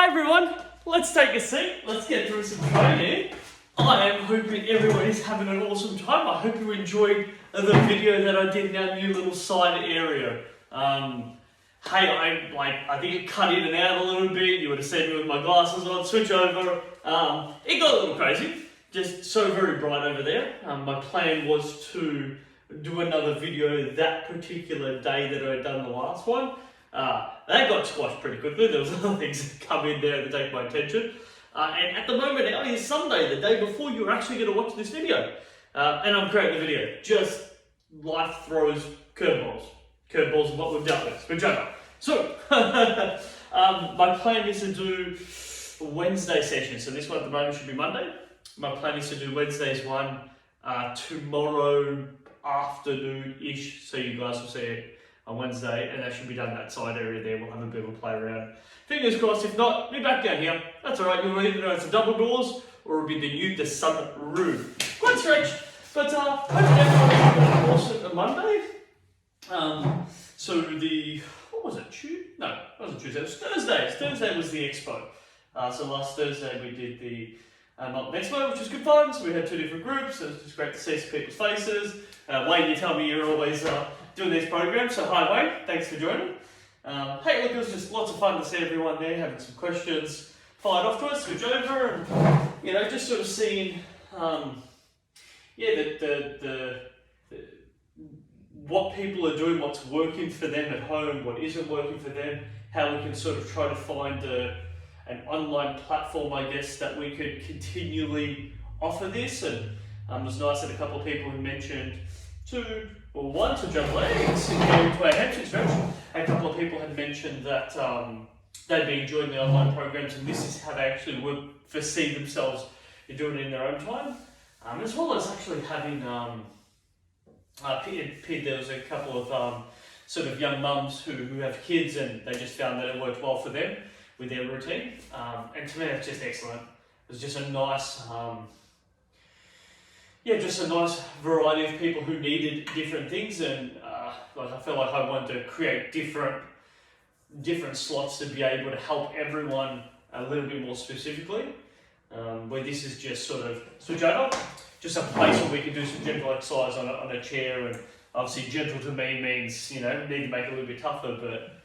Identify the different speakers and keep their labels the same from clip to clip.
Speaker 1: everyone, let's take a seat, let's get through some training. I am hoping everyone is having an awesome time. I hope you enjoyed the video that I did in our new little side area. I think it cut in and out a little bit. You would have seen me with my glasses on, switch over. It got a little crazy, just so very bright over there. My plan was to do another video that particular day that I had done the last one. That got squashed pretty quickly. There was other things that come in there that take my attention. And at the moment now is Sunday, the day before you're actually going to watch this video. And I'm creating the video. Just life throws curveballs. Curveballs is what we've dealt with. Whichever. So, my plan is to do Wednesday sessions. So this one at the moment should be Monday. My plan is to do Wednesday's one tomorrow afternoon-ish. So you guys will see it on Wednesday, and that should be done that side area there. We'll have a bit of a play around. Fingers crossed, if not, be back down here. That's alright, you'll either know it's the double doors, or it'll be the sun roof. Quite stretched, but hopefully everyone's having an awesome Monday. What was it, Tuesday? No, it wasn't Tuesday, it was Thursday. Thursday was the expo. So last Thursday we did the Melton Expo, which was good fun. So we had two different groups. It was just great to see some people's faces. Wayne, you tell me you're always doing these programs, so hi Wayne, thanks for joining. Hey, look, it was just lots of fun to see everyone there having some questions fired off to us, switch over, and just sort of seeing, what people are doing, what's working for them at home, what isn't working for them, how we can sort of try to find an online platform, I guess, that we could continually offer this. And it was nice that a couple of people had mentioned one to jump legs and go into our hamstring stretch. A couple of people had mentioned that they'd be enjoying the online programs, and this is how they actually would foresee themselves doing it in their own time. As well as actually having there was a couple of sort of young mums who have kids, and they just found that it worked well for them with their routine. And to me, that's just excellent. It was just a nice, just a nice variety of people who needed different things, and I felt like I wanted to create different slots to be able to help everyone a little bit more specifically. Where this is just sort of switch over, just a place where we can do some gentle exercise on a chair, and obviously gentle to me means need to make it a little bit tougher, but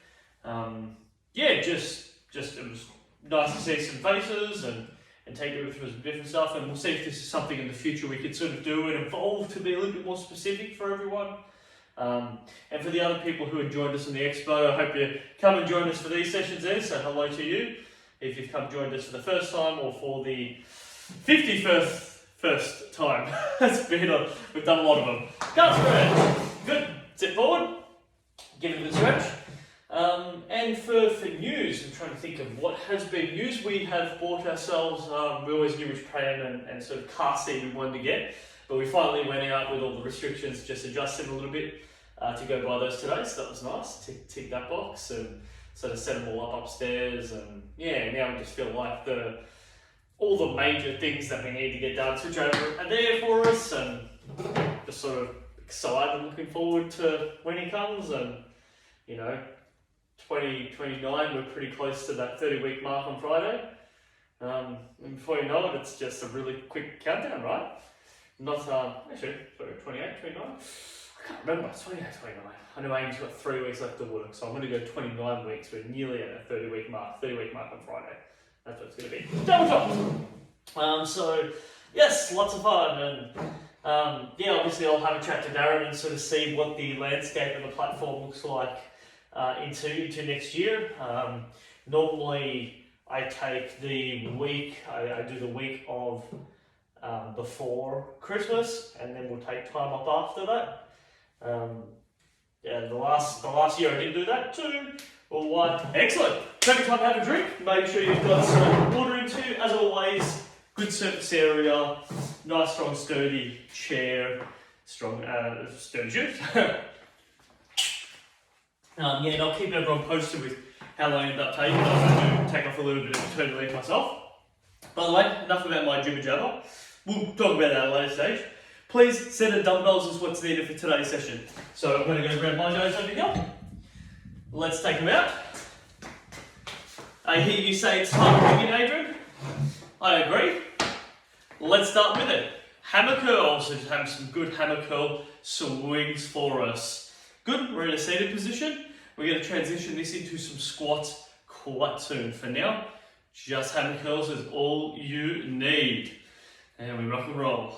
Speaker 1: just it was nice to see some faces and take you through some different stuff, and we'll see if this is something in the future we could sort of do and evolve to be a little bit more specific for everyone. And for the other people who have joined us in the expo, I hope you come and join us for these sessions there, so hello to you. If you've come joined us for the first time or for the 51st time, we've done a lot of them. Can't stretch. Good. Sit forward. Give it a good stretch. And for news, I'm trying to think of what has been news. We have bought ourselves, we always knew which pram and sort of car seat we wanted to get, but we finally went out with all the restrictions, just adjusted a little bit to go buy those today, so that was nice. Tick that box and sort of set them all up upstairs, and now we just feel like all the major things that we need to get done switch over are there for us, and just sort of excited and looking forward to when he comes. And 2029, we're pretty close to that 30-week mark on Friday, and before you know it, it's just a really quick countdown, right? Not actually, sorry, 28, 29. I can't remember, it's 28, 29. I know Amy's got 3 weeks left to work, so I'm going to go 29 weeks. We're nearly at a 30-week mark. 30-week mark on Friday. That's what it's going to be. Double top! So, yes, lots of fun. And obviously I'll have a chat to Darren and sort of see what the landscape of the platform looks like into next year. Normally I take the week, I do the week of before Christmas, and then we'll take time off after that. The last year I didn't do that too. Well, what? Excellent. Perfect time to have a drink. Make sure you've got some water into. As always, good surface area, nice, strong, sturdy chair, strong, sturdy shoes. And I'll keep everyone posted with how long I end up taking. I do take off a little bit of maternity leave myself. By the way, enough about my jibber jabber. We'll talk about that at a later stage. Please, set of dumbbells is what's needed for today's session. So I'm going to go grab my nose over here. Let's take them out. I hear you say it's time to begin, Adrian. I agree. Let's start with it. Hammer curl. So just have some good hammer curl swings for us. Good, we're in a seated position. We're going to transition this into some squats quite soon. For now, just hammer curls is all you need. And we rock and roll.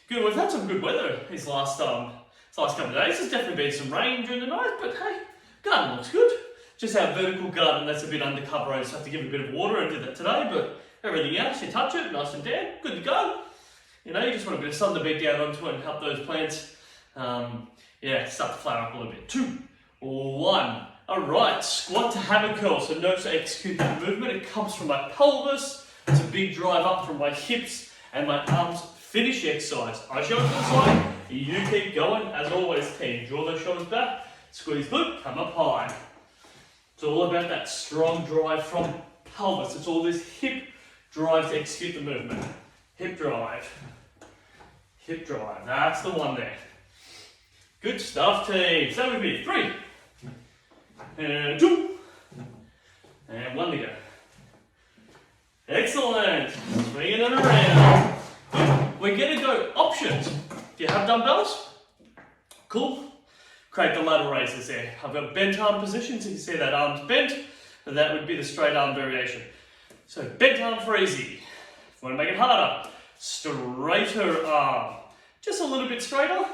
Speaker 1: Good, we've had some good weather these last couple of days. There's definitely been some rain during the night, but hey, garden looks good. Just our vertical garden that's a bit undercover. I just have to give it a bit of water. I did that today, but everything else, you touch it, nice and damp, good to go. You know, you just want a bit of sun to beat down onto it and help those plants, start to flower up a little bit. 2, 1. All right, squat to hammer curl. So notice I execute that movement. It comes from my pelvis. It's a big drive up from my hips and my arms. Finish the exercise. I show it to the side. You keep going. As always, team. Draw those shoulders back. Squeeze good. Come up high. It's all about that strong drive from pelvis. It's all this hip drive to execute the movement. Hip drive. Hip drive. That's the one there. Good stuff, team. Stay with me. 3. And 2. And 1 to go. Excellent. Swinging it around. Good. We're going to go options. Do you have dumbbells? Cool. Create the lateral raises there. I've got bent arm position, so you can see that arm's bent, and that would be the straight arm variation. So bent arm for easy. If you want to make it harder, straighter arm. Just a little bit straighter,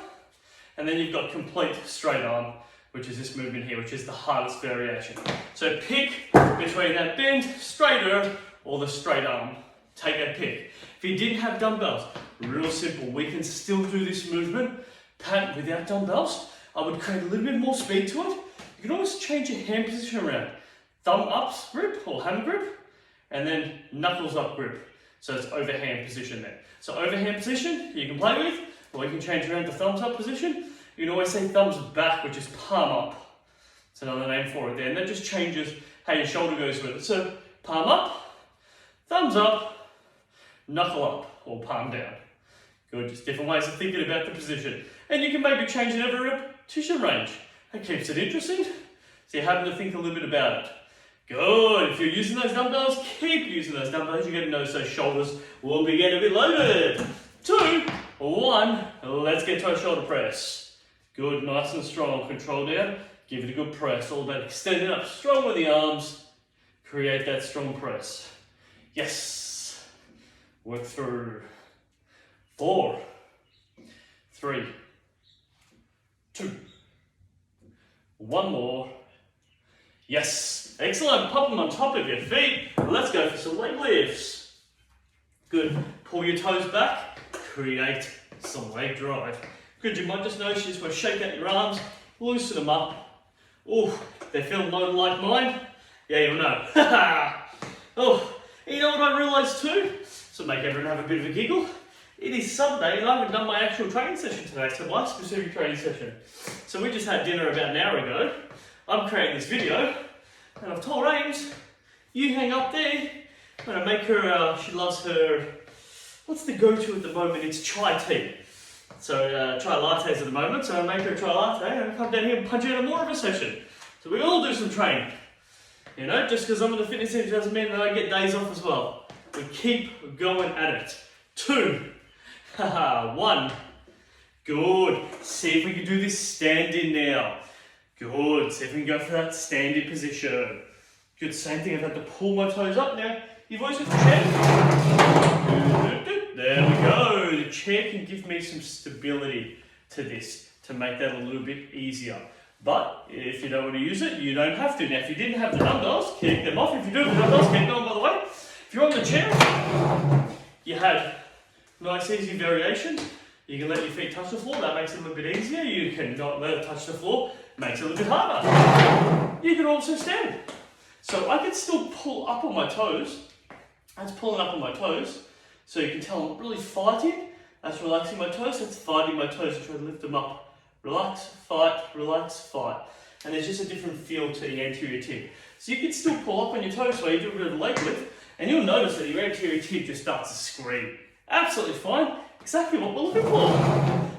Speaker 1: and then you've got complete straight arm, which is this movement here, which is the hardest variation. So pick between that bent, straighter, or the straight arm. Take a pick. If you didn't have dumbbells, real simple, we can still do this movement without dumbbells. I would create a little bit more speed to it. You can always change your hand position around. Thumb up grip or hammer grip, and then knuckles up grip. So it's overhand position there. So overhand position you can play with, or you can change around to thumbs up position. You can always say thumbs back, which is palm up. It's another name for it there. And that just changes how your shoulder goes with it. So palm up, thumbs up, knuckle up, or palm down. Good, just different ways of thinking about the position. And you can maybe change it every repetition range. That keeps it interesting. So you're having to think a little bit about it. Good, if you're using those dumbbells, keep using those dumbbells. You're going to notice those shoulders will begin to be loaded. 2, 1, let's get to our shoulder press. Good, nice and strong. Control down, give it a good press. All about extending up strong with the arms. Create that strong press. Yes. Work through. 4, 3, 2, 1 more. Yes, excellent. Pop them on top of your feet. Let's go for some leg lifts. Good. Pull your toes back. Create some leg drive. Good. You might just notice you just want to shake out your arms, loosen them up. Oh, they feel loaded like mine. Yeah, you'll know. Oh, you know what I realised too? So make everyone have a bit of a giggle. It is Sunday and I haven't done my actual training session today, so my specific training session. So we just had dinner about an hour ago. I'm creating this video and I've told Ames, you hang up there. I'm going to make her, she loves her, what's the go-to at the moment? It's chai tea. So chai lattes at the moment, so I'll make her a chai latte and I'll come down here and punch out more of a session. So we all do some training. You know, just because I'm in the fitness center doesn't mean that I get days off as well. We keep going at it. 2. 1. Good. See if we can do this standing now. Good. See if we can go for that standing position. Good. Same thing. I've had to pull my toes up now. You've always got the chair. There we go. The chair can give me some stability to this to make that a little bit easier. But if you don't want to use it, you don't have to. Now, if you didn't have the dumbbells, keep them off. If you do have the dumbbells, keep them on, by the way. If you're on the chair, you have nice easy variation. You can let your feet touch the floor, that makes it a little bit easier. You can not let it touch the floor, makes it a little bit harder. You can also stand. So I can still pull up on my toes. That's pulling up on my toes. So you can tell I'm really fighting. That's relaxing my toes, that's fighting my toes and trying to lift them up. Relax, fight, and there's just a different feel to the anterior tib. So you can still pull up on your toes while you do a bit of a leg lift, and you'll notice that your anterior tib just starts to scream. Absolutely fine, exactly what we're looking for.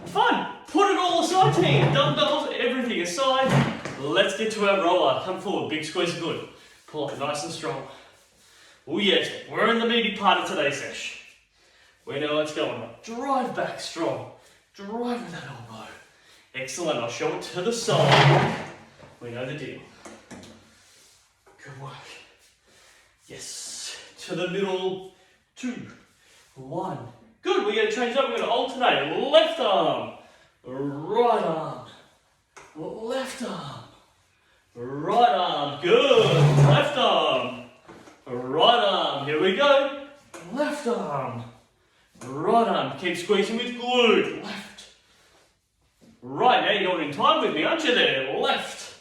Speaker 1: Fun, put it all aside team, dumbbells, everything aside. Let's get to our roller, come forward, big squeeze, good. Pull up nice and strong. Oh yeah, we're in the meaty part of today's session. We know what's going on. Drive back strong. Drive with that elbow. Excellent. I'll show it to the side. We know the deal. Good work. Yes. To the middle. 2, 1. Good. We're going to change up. We're going to alternate. Left arm. Right arm. Left arm. Right arm. Good. Left arm. Right arm. Here we go. Left arm. Right arm. Keep squeezing with glute. Left. Right. Now you're going in time with me, aren't you there? Left.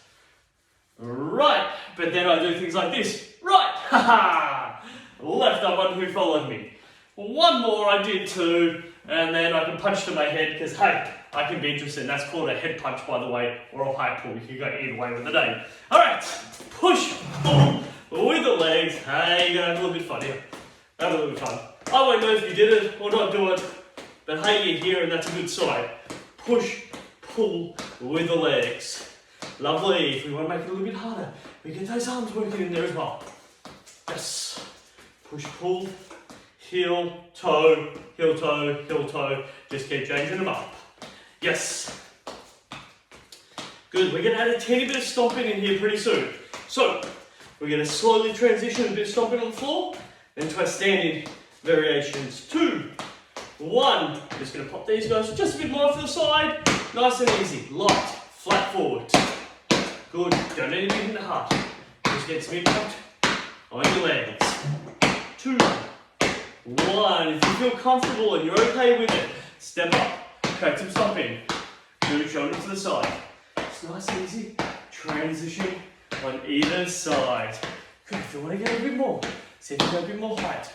Speaker 1: Right. But then I do things like this. Right. Ha ha. Left. I wonder who followed me. One more. I did 2. And then I can punch to my head because, hey, I can be interested. That's called a head punch, by the way, or a high pull. You can go either way with the name. All right. Push, pull with the legs. Hey, you're going to have a little bit of fun here. Have a little bit of fun. I won't know if you did it or not do it, but hey, you're here and that's a good sign. Push, pull with the legs. Lovely. If we want to make it a little bit harder, we get those arms working in there as well. Yes. Push, pull. Heel, toe, heel, toe, heel, toe. Just keep changing them up. Yes. Good. We're going to add a teeny bit of stomping in here pretty soon. So, we're going to slowly transition a bit of stomping on the floor into our standing variations. 2, 1. Just going to pop these guys just a bit more off to the side. Nice and easy. Light, flat forward. Good. Don't need to be in the heart. Just get some impact on your legs. 2, 1. If you feel comfortable and you're okay with it, step up. Create some stomping. Good, shoulder to the side. It's nice and easy. Transition on either side. Good, if you want to get a bit more, see if you get a bit more height.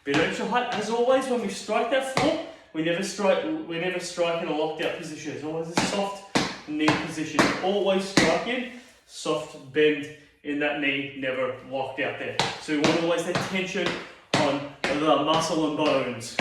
Speaker 1: Bit of extra height. As always, when we strike that floor, we never strike in a locked out position. It's always a soft knee position. Always strike in, soft bend in that knee, never locked out there. So we want to always have tension on the muscle and bones.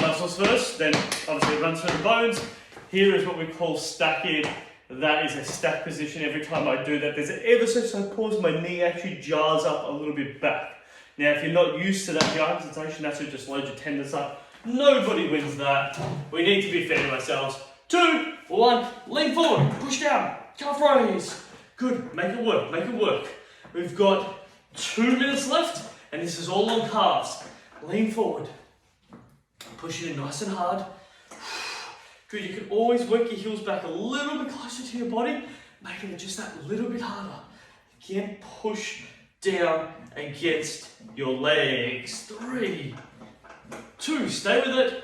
Speaker 1: Muscles first, then obviously it runs through the bones. Here is what we call stacking. That is a stack position. Every time I do that, there's an ever so slight pause. My knee actually jars up a little bit back. Now, if you're not used to that jar sensation, that's what just loads your tendons up. Nobody wins that. We need to be fair to ourselves. 2, 1, lean forward, push down, calf raise. Good, make it work, make it work. We've got 2 minutes left, and this is all on calves. Lean forward. Push it in nice and hard. Good, you can always work your heels back a little bit closer to your body, making it just that little bit harder. Again, push down against your legs. 3, 2, stay with it.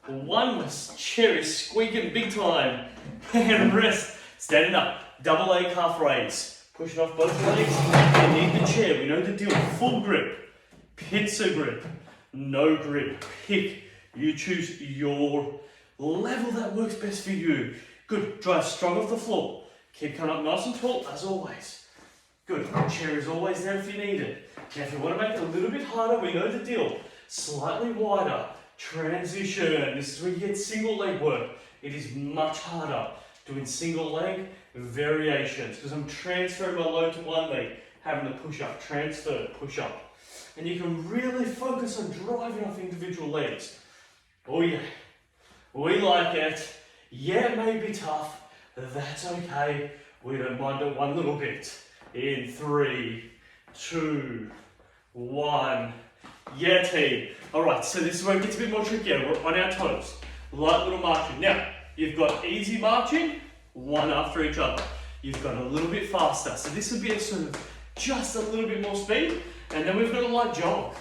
Speaker 1: 1, this chair is squeaking big time. And rest, standing up. Double leg calf raise. Pushing off both legs. You need the chair, we know the deal. Full grip, pincer grip, no grip. Pick. You choose your level that works best for you. Good, drive strong off the floor. Keep coming up nice and tall, as always. Good, the chair is always there if you need it. Now if you want to make it a little bit harder, we know the deal. Slightly wider, transition. This is where you get single leg work. It is much harder doing single leg variations because I'm transferring my load to one leg, having the push up, transfer, push up. And you can really focus on driving off individual legs. Oh yeah, we like it. Yeah, it may be tough. That's okay. We don't mind it one little bit. In 3, 2, 1. Yeah, team. All right, so this is where it gets a bit more trickier. We're on our toes. Light little marching. Now, you've got easy marching, one after each other. You've got a little bit faster. So this would be a sort of just a little bit more speed. And then we've got a light jog.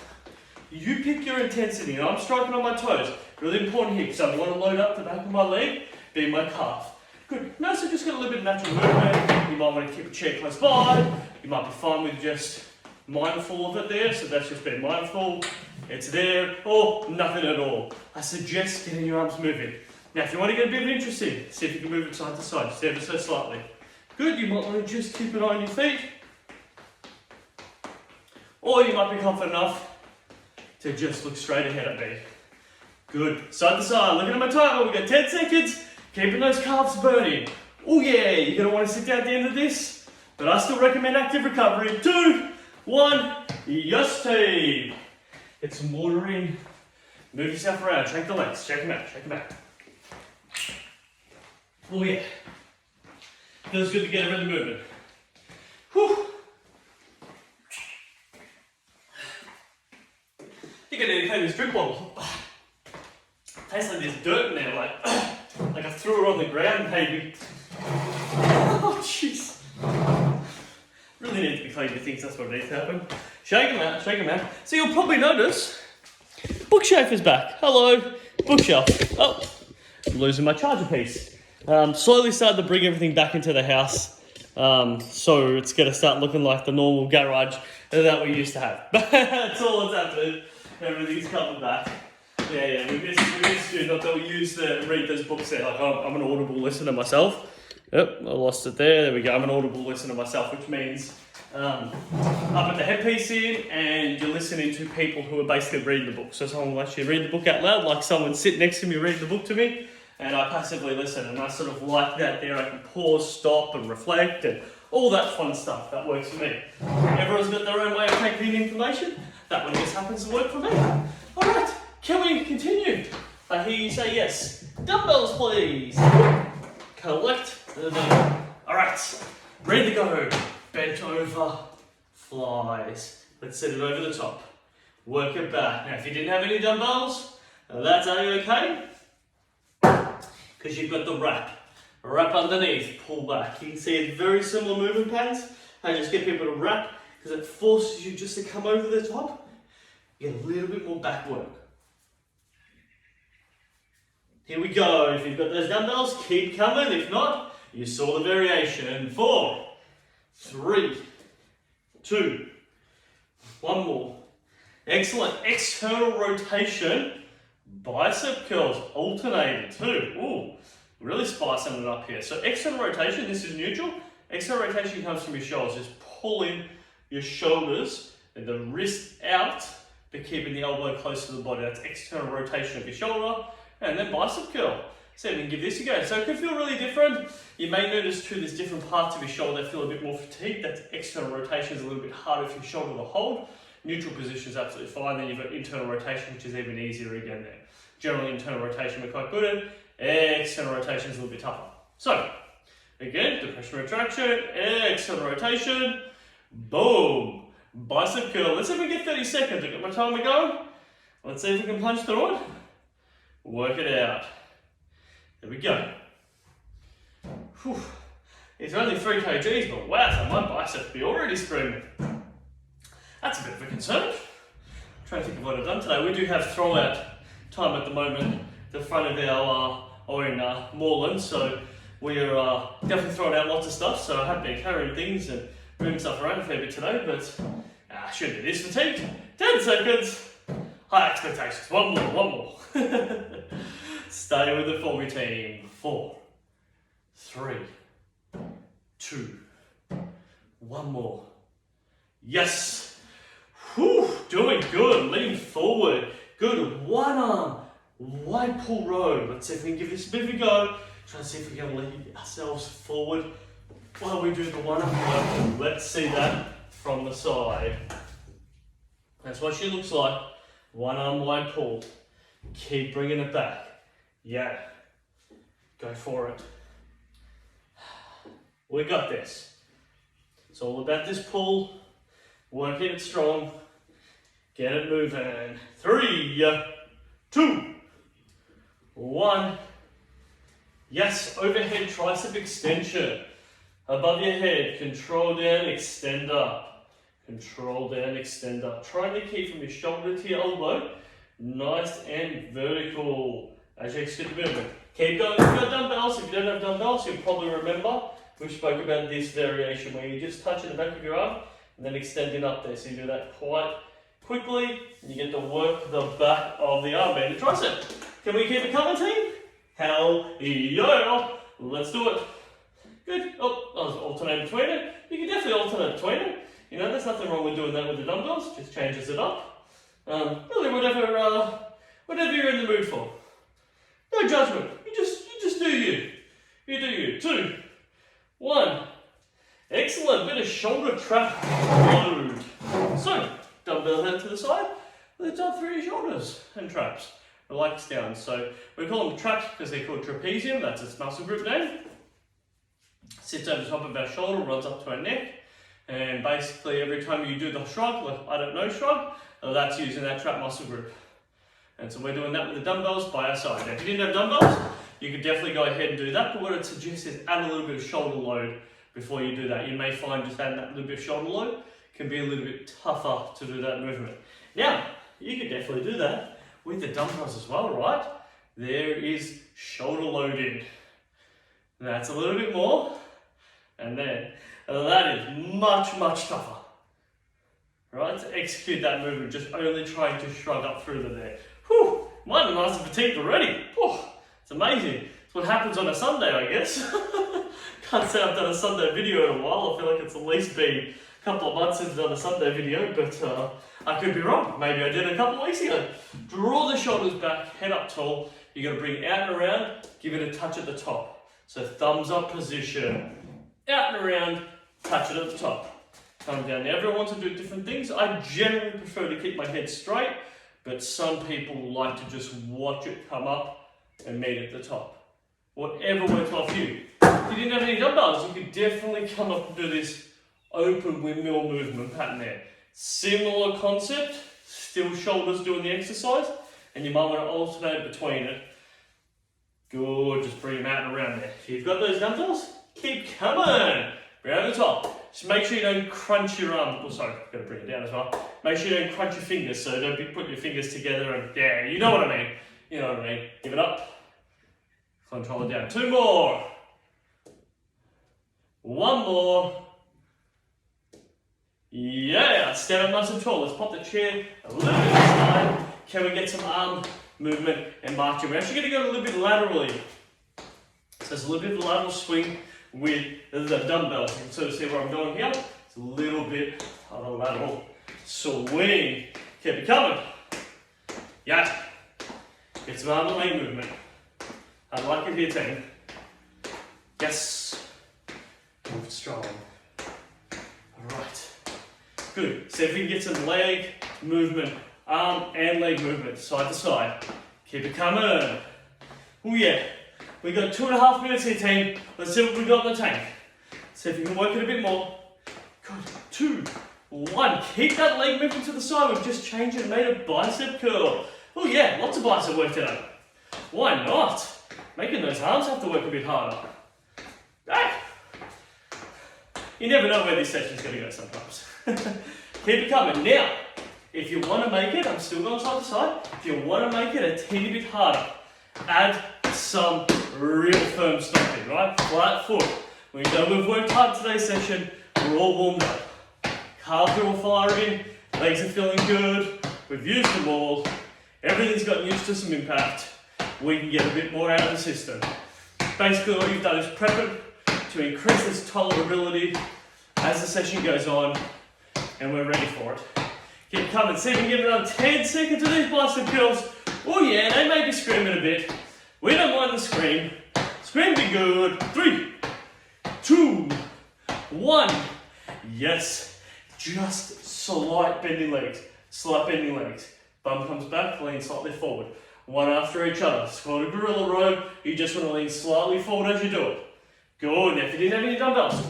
Speaker 1: You pick your intensity. And I'm striking on my toes. Really important here, so I want to load up the back of my leg, be my calf. Good. Now, so just got a little bit of natural movement. You might want to keep a chair close by. You might be fine with just mindful of it there. So that's just being mindful. It's there, or nothing at all. I suggest getting your arms moving. Now, if you want to get a bit of interest in, see if you can move it side to side, just ever so slightly. Good. You might want to just keep an eye on your feet. Or you might be confident enough to just look straight ahead at me. Good. Side to side. Looking at my timer. We've got 10 seconds. Keeping those calves burning. Oh yeah, you're going to want to sit down at the end of this. But I still recommend active recovery. 2, 1. Yes, team. Get some water in. Move yourself around. Shake the legs. Shake them out. Shake them out. Oh yeah. Feels good to get a bit of movement. Whew. I think I need to clean this drink bottle. Tastes like there's dirt in there, like I threw it on the ground, maybe. Oh, jeez. Really need to be cleaning your things, that's what needs to happen. Shake them out, shake them out. So you'll probably notice, bookshelf is back. Hello, bookshelf. Oh, I'm losing my charger piece. Slowly started to bring everything back into the house. So it's going to start looking like the normal garage that we used to have. That's all that's happening. Everything's coming back. Yeah, we missed you. Not that we used to read those books there. Like, I'm an audible listener myself. Yep, I lost it there. There we go. I'm an audible listener myself, which means I put the headpiece in and you're listening to people who are basically reading the book. So someone will actually read the book out loud, like someone sit next to me reading the book to me, and I passively listen. And I sort of like that there. I can pause, stop, and reflect, and all that fun stuff. That works for me. Everyone's got their own way of taking in information. That one just happens to work for me. All right, can we continue? I hear you say yes. Dumbbells, please. Collect the dumbbell. All right, ready to go. Bent over, flies. Let's set it over the top. Work it back. Now, if you didn't have any dumbbells, that's okay. Because you've got the wrap. Wrap underneath, pull back. You can see it's very similar movement patterns. I just get people to wrap because it forces you just to come over the top. Get a little bit more back work. Here we go. If you've got those dumbbells, keep coming. If not, you saw the variation. 4, 3, 2, 1 more. Excellent. External rotation. Bicep curls alternated too. Ooh, really spicing it up here. So external rotation, this is neutral. External rotation comes from your shoulders. Just pulling your shoulders and the wrist out, but keeping the elbow close to the body. That's external rotation of your shoulder. And then bicep curl. So you can give this a go. So it can feel really different. You may notice too there's different parts of your shoulder that feel a bit more fatigued. That's external rotation is a little bit harder for your shoulder to hold. Neutral position is absolutely fine. Then you've got internal rotation, which is even easier again there. Generally internal rotation we're quite good at. External rotation is a little bit tougher. So again, depression retraction, external rotation, boom. Bicep curl. Let's see if we get 30 seconds. I've got my timer going. Let's see if we can punch through it. Work it out. There we go. Whew. It's only 3 kgs, but wow, so my biceps be already screaming. That's a bit of a concern. I'm trying to think of what I've done today. We do have throwout time at the moment, the front of our, or in Moreland, so we are definitely throwing out lots of stuff, so I have been carrying things and moving stuff around a fair bit today, but I shouldn't be this fatigued. 10 seconds. High expectations. One more. Stay with the full routine. 4, 3, 2, 1 more. Yes. Whew, doing good. Lean forward. Good. One arm. Wide pull row. Let's see if we can give this a bit of a go. Try to see if we can lead ourselves forward while we do the one arm row. Let's see that from the side. That's what she looks like. One arm wide pull. Keep bringing it back. Yeah. Go for it. We got this. It's all about this pull. Working it strong. Get it moving. 3, 2, 1. Yes, overhead tricep extension. Above your head, control down, extend up. Control down, extend up. Trying to keep from your shoulder to your elbow nice and vertical as you execute the movement. Keep going. If you've got dumbbells, if you don't have dumbbells, you'll probably remember we spoke about this variation where you just touch the back of your arm and then extending up there. So you do that quite quickly and you get to work the back of the arm and the tricep. Can we keep it coming, team? Hell yeah! Let's do it. Good. Oh, I was alternating between it. You can definitely alternate between it. You know, there's nothing wrong with doing that with the dumbbells. Just changes it up. Really, whatever you're in the mood for. No judgment. You just do you. You do you. 2, 1. Excellent, bit of shoulder trap load. So, dumbbell head to the side, lift up through your shoulders and traps. Relax down. So, we call them traps because they're called trapezium, that's its muscle group name. Sits over the top of our shoulder, runs up to our neck. And basically every time you do the shrug, like I don't know shrug, that's using that trap muscle group. And so we're doing that with the dumbbells by our side. Now, if you didn't have dumbbells, you could definitely go ahead and do that, but what I'd suggest is add a little bit of shoulder load before you do that. You may find just adding that little bit of shoulder load can be a little bit tougher to do that movement. Now, you could definitely do that with the dumbbells as well, right? There is shoulder loading. That's a little bit more, and then that is much, much tougher, right? To execute that movement, just only trying to shrug up through there. Whew, mine are nice and fatigued already. Whew, it's amazing. It's what happens on a Sunday, I guess. Can't say I've done a Sunday video in a while. I feel like it's at least been a couple of months since I've done a Sunday video, but I could be wrong. Maybe I did a couple of weeks ago. Draw the shoulders back, head up tall. You got to bring it out and around, give it a touch at the top. So thumbs up position, out and around, touch it at the top. Come down. Now everyone wants to do different things. I generally prefer to keep my head straight, but some people like to just watch it come up and meet at the top. Whatever works well for you. If you didn't have any dumbbells, you could definitely come up and do this open windmill movement pattern there. Similar concept, still shoulders doing the exercise, and you might want to alternate between it. Good, just bring them out and around there. If you've got those dumbbells, keep coming. Bring it to the top. Just make sure you don't crunch your arm. Oh, sorry, I've got to bring it down as well. Make sure you don't crunch your fingers, so don't be putting your fingers together and yeah, you know what I mean. You know what I mean. Give it up. Control it down. 2 more. 1 more. Yeah, stand up nice and tall. Let's pop the chair a little bit aside. Can we get some arm movement and marching? We're actually going to go a little bit laterally. So there's a little bit of a lateral swing with the dumbbell. You can sort of see where I'm going here. It's a little bit of a lateral swing. Keep it coming. Yeah. Get some arm and leg movement. I like it here, team. Yes. Move strong. Alright. Good. So if we can get some leg movement, arm and leg movement, side to side. Keep it coming. Oh yeah. We got 2.5 minutes here, team. Let's see what we got in the tank. See if you can work it a bit more. Good. 2, 1. Keep that leg moving to the side. We've just changed it and made a bicep curl. Oh yeah, lots of bicep work today. Why not? Making those arms have to work a bit harder. Ah! You never know where this session's going to go sometimes. Keep it coming. Now, if you want to make it, I'm still going side to side. If you want to make it a teeny bit harder, add some real firm stomping, right? Flat foot. We know we've worked hard today's session. We're all warmed up. Calves are all firing. Legs are feeling good. We've used them all. Everything's gotten used to some impact. We can get a bit more out of the system. Basically, what you've done is prep it to increase this tolerability as the session goes on, and we're ready for it. Keep coming. See if we can get another 10 seconds of these bicep curls. Oh yeah, they may be screaming a bit. We don't mind the scream. Scream be good. 3, 2, 1. Yes. Just slight bending legs. Slight bending legs. Bum comes back, lean slightly forward. One after each other. It's called a gorilla row. You just want to lean slightly forward as you do it. Good. Now if you didn't have any dumbbells,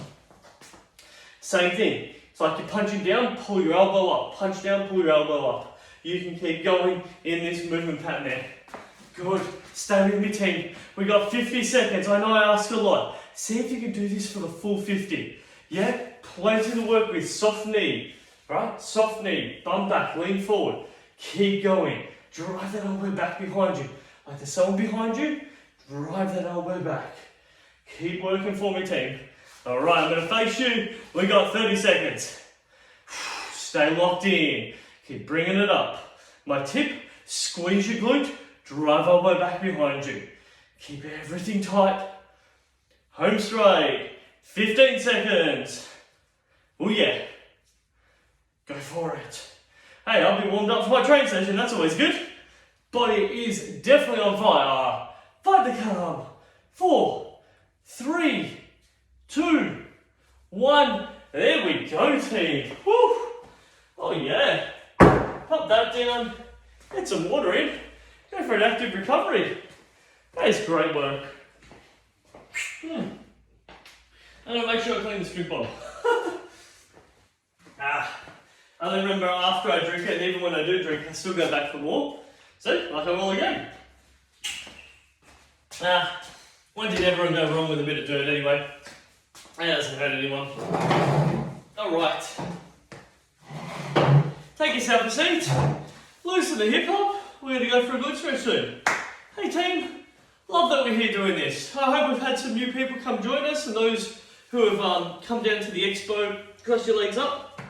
Speaker 1: same thing. It's like you're punching down, pull your elbow up. Punch down, pull your elbow up. You can keep going in this movement pattern there. Good. Stay with me, team. We got 50 seconds. I know I ask a lot. See if you can do this for the full 50. Yeah? Plenty to work with. Soft knee. Right? Soft knee. Bum back. Lean forward. Keep going. Drive that elbow back behind you. Like there's someone behind you, drive that elbow back. Keep working for me, team. Alright, I'm going to face you. We got 30 seconds. Stay locked in. Keep bringing it up. My tip, squeeze your glute, drive elbow back behind you. Keep everything tight. Home straight. 15 seconds. Oh yeah. Go for it. Hey, I'll be warmed up for my training session, that's always good. Body is definitely on fire. 5 to come. 4, 3, 2, 1. There we go, team. Woo. Oh yeah. Pop that down. Get some water in. Go for an active recovery. That is great work. I'm gonna make sure I clean this drink bottle. I only remember after I drink it, and even when I do drink, I still go back for more. See, like I'm all again. When did everyone go wrong with a bit of dirt anyway? It hasn't hurt anyone. Alright. Take yourself a seat. Loosen the hip hop. We're going to go for a good stretch soon. Hey team, love that we're here doing this. I hope we've had some new people come join us, and those who have come down to the expo, cross your legs up.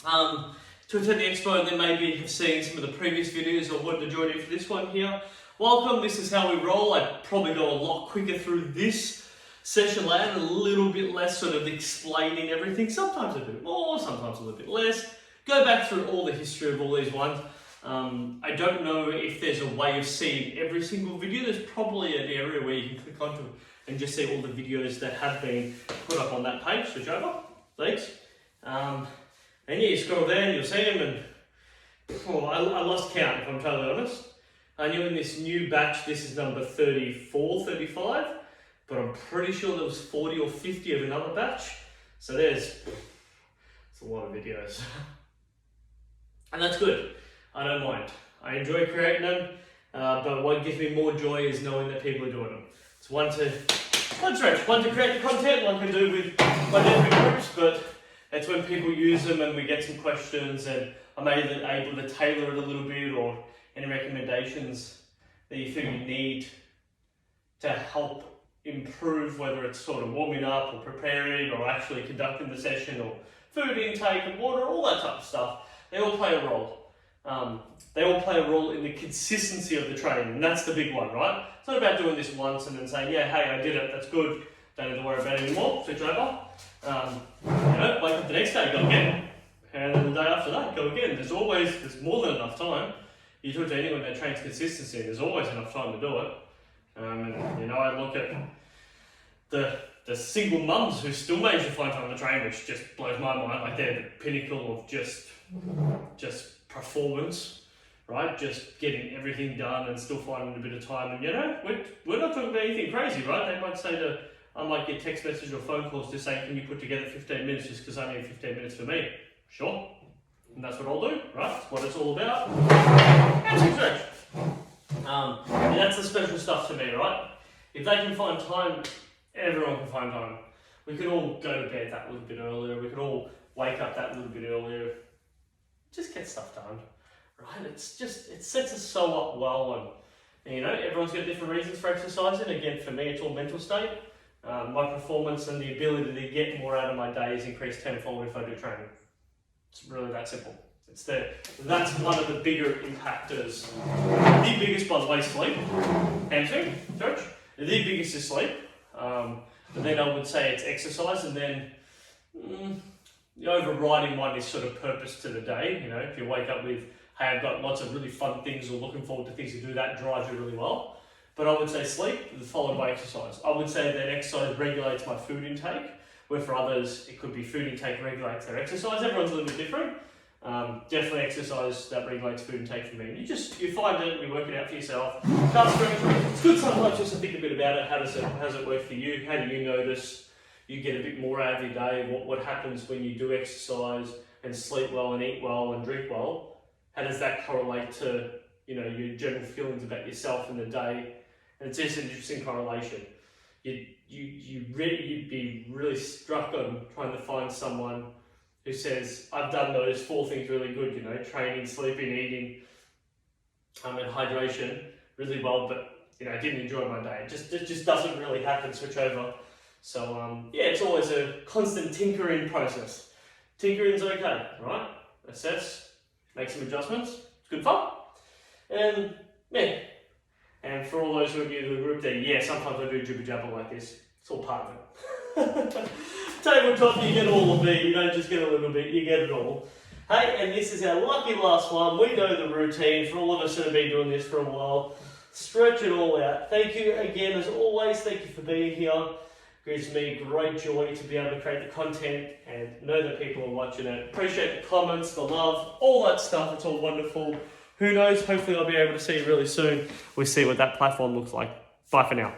Speaker 1: To attend the expo and then maybe have seen some of the previous videos or wanted to join in for this one here. Welcome, this is how we roll. I'd probably go a lot quicker through this session later, a little bit less sort of explaining everything. Sometimes a bit more, sometimes a little bit less. Go back through all the history of all these ones. I don't know if there's a way of seeing every single video. There's probably an area where you can click onto it and just see all the videos that have been put up on that page. Switch over, thanks. And yeah, you scroll down, you'll see them, and I lost count if I'm totally honest. I knew in this new batch, this is number 34, 35, but I'm pretty sure there was 40 or 50 of another batch. So it's a lot of videos. And that's good, I don't mind. I enjoy creating them, but what gives me more joy is knowing that people are doing them. It's one to create the content like I do with my different groups, but it's when people use them and we get some questions and I'm able to tailor it a little bit, or any recommendations that you feel you need to help improve, whether it's sort of warming up or preparing or actually conducting the session or food intake and water, all that type of stuff. They all play a role. They all play a role in the consistency of the training, and that's the big one, right? It's not about doing this once and then saying, yeah, hey, I did it, that's good, don't need to worry about it anymore, switch over. Wake up the next day, go again. And then the day after that, go again. There's more than enough time. You talk to anyone that trains consistency, there's always enough time to do it. And I look at the single mums who still manage to find time to train, which just blows my mind. Like they're the pinnacle of just performance, right? Just getting everything done and still finding a bit of time. And we're not talking about anything crazy, right? They might say I might get text messages or phone calls just saying, can you put together 15 minutes just because I need 15 minutes for me? Sure. And that's what I'll do, right? That's what it's all about. And stretch. And that's the special stuff to me, right? If they can find time, everyone can find time. We can all go to bed that little bit earlier. We can all wake up that little bit earlier. Just get stuff done, right? It sets us so up well, and everyone's got different reasons for exercising. Again, for me, it's all mental state. My performance and the ability to get more out of my day is increased tenfold if I do training. It's really that simple. That's one of the bigger impactors. The biggest, by the way, sleep. Hamstring, stretch. The biggest is sleep. But then I would say it's exercise, and then the overriding one is sort of purpose to the day. If you wake up with, hey, I've got lots of really fun things or looking forward to things to do, that drives you really well. But I would say sleep, followed by exercise. I would say that exercise regulates my food intake, where for others, it could be food intake regulates their exercise. Everyone's a little bit different. Definitely exercise that regulates food intake for me. You find it, you work it out for yourself. It's good sometimes just to think a bit about it. How does it work for you? How do you notice you get a bit more out of your day? What happens when you do exercise and sleep well and eat well and drink well? How does that correlate to your general feelings about yourself in the day? And it's just an interesting correlation. You'd be really struck on trying to find someone who says, I've done those 4 things really good, training, sleeping, eating, and hydration really well, but I didn't enjoy my day. It just doesn't really happen, switch over. So it's always a constant tinkering process. Tinkering's okay, right? Assess, make some adjustments, it's good fun. And for all those who are new to the group there, sometimes I do jibber jabber like this. It's all part of it. Tabletop, you get all of it. You don't just get a little bit, you get it all. Hey, and this is our lucky last one. We know the routine. For all of us that have been doing this for a while, stretch it all out. Thank you again, as always. Thank you for being here. Gives me great joy to be able to create the content and know that people are watching it. Appreciate the comments, the love, all that stuff. It's all wonderful. Who knows? Hopefully I'll be able to see you really soon. We'll see what that platform looks like. Bye for now.